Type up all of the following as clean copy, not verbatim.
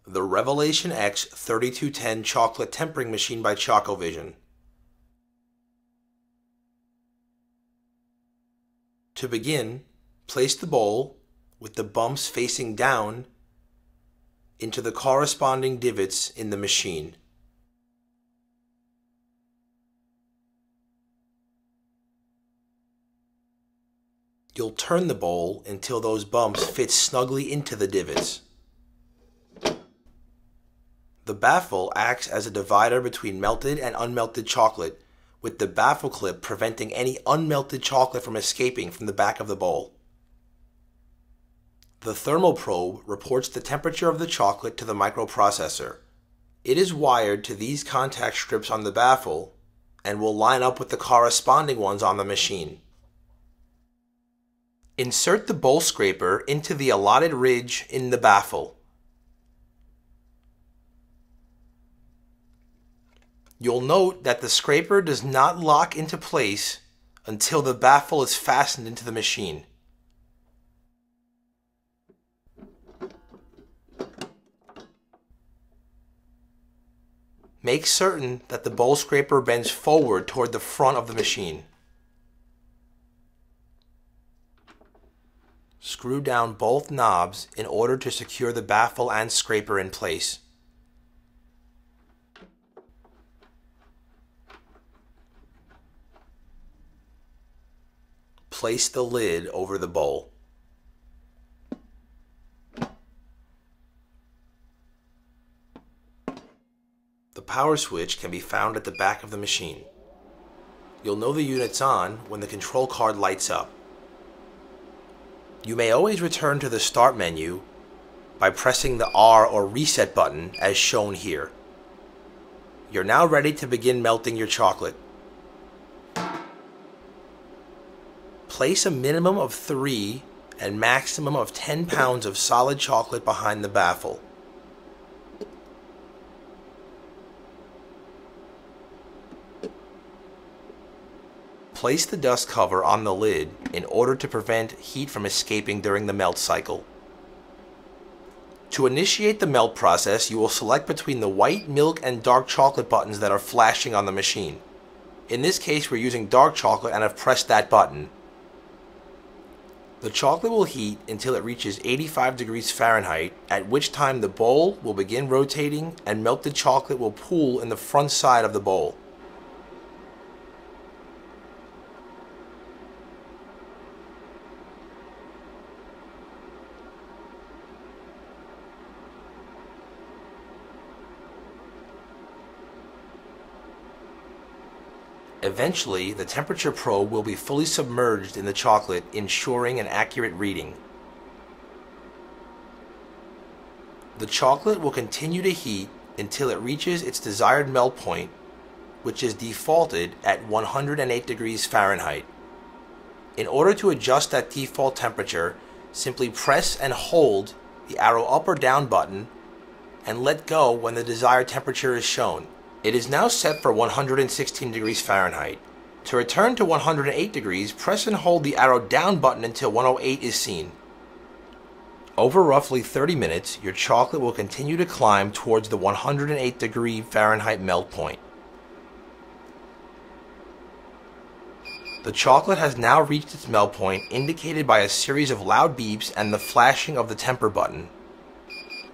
The Revelation X 3210 Chocolate Tempering Machine by Chocovision. To begin, place the bowl, with the bumps facing down, into the corresponding divots in the machine. You'll turn the bowl until those bumps fit snugly into the divots. The baffle acts as a divider between melted and unmelted chocolate, with the baffle clip preventing any unmelted chocolate from escaping from the back of the bowl. The thermal probe reports the temperature of the chocolate to the microprocessor. It is wired to these contact strips on the baffle and will line up with the corresponding ones on the machine. Insert the bowl scraper into the allotted ridge in the baffle. You'll note that the scraper does not lock into place until the baffle is fastened into the machine. Make certain that the bowl scraper bends forward toward the front of the machine. Screw down both knobs in order to secure the baffle and scraper in place. Place the lid over the bowl. The power switch can be found at the back of the machine. You'll know the unit's on when the control card lights up. You may always return to the Start menu by pressing the R or Reset button as shown here. You're now ready to begin melting your chocolate. Place a minimum of 3 and maximum of 10 pounds of solid chocolate behind the baffle. Place the dust cover on the lid in order to prevent heat from escaping during the melt cycle. To initiate the melt process, you will select between the white, milk, and dark chocolate buttons that are flashing on the machine. In this case, we're using dark chocolate and have pressed that button. The chocolate will heat until it reaches 85 degrees Fahrenheit, at which time the bowl will begin rotating and melted chocolate will pool in the front side of the bowl. Eventually, the temperature probe will be fully submerged in the chocolate, ensuring an accurate reading. The chocolate will continue to heat until it reaches its desired melt point, which is defaulted at 108 degrees Fahrenheit. In order to adjust that default temperature, simply press and hold the arrow up or down button and let go when the desired temperature is shown. It is now set for 116 degrees Fahrenheit. To return to 108 degrees, press and hold the arrow down button until 108 is seen. Over roughly 30 minutes, your chocolate will continue to climb towards the 108 degree Fahrenheit melt point. The chocolate has now reached its melt point, indicated by a series of loud beeps and the flashing of the temper button.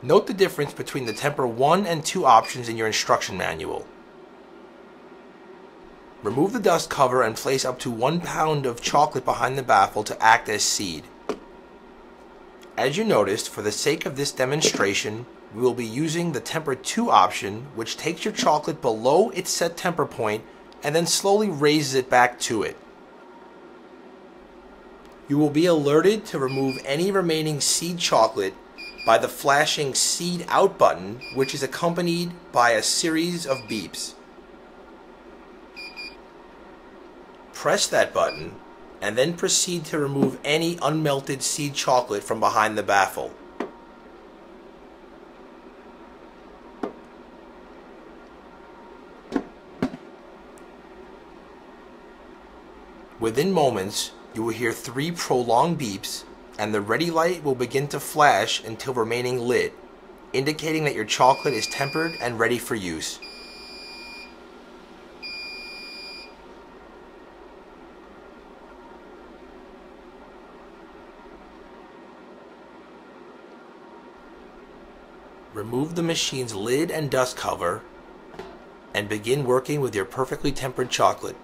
Note the difference between the temper 1 and 2 options in your instruction manual. Remove the dust cover and place up to 1 pound of chocolate behind the baffle to act as seed. As you noticed, for the sake of this demonstration, we will be using the temper 2 option, which takes your chocolate below its set temper point and then slowly raises it back to it. You will be alerted to remove any remaining seed chocolate by the flashing Seed Out button, which is accompanied by a series of beeps. Press that button and then proceed to remove any unmelted seed chocolate from behind the baffle. Within moments, you will hear 3 prolonged beeps and the ready light will begin to flash until remaining lit, indicating that your chocolate is tempered and ready for use. Remove the machine's lid and dust cover and begin working with your perfectly tempered chocolate.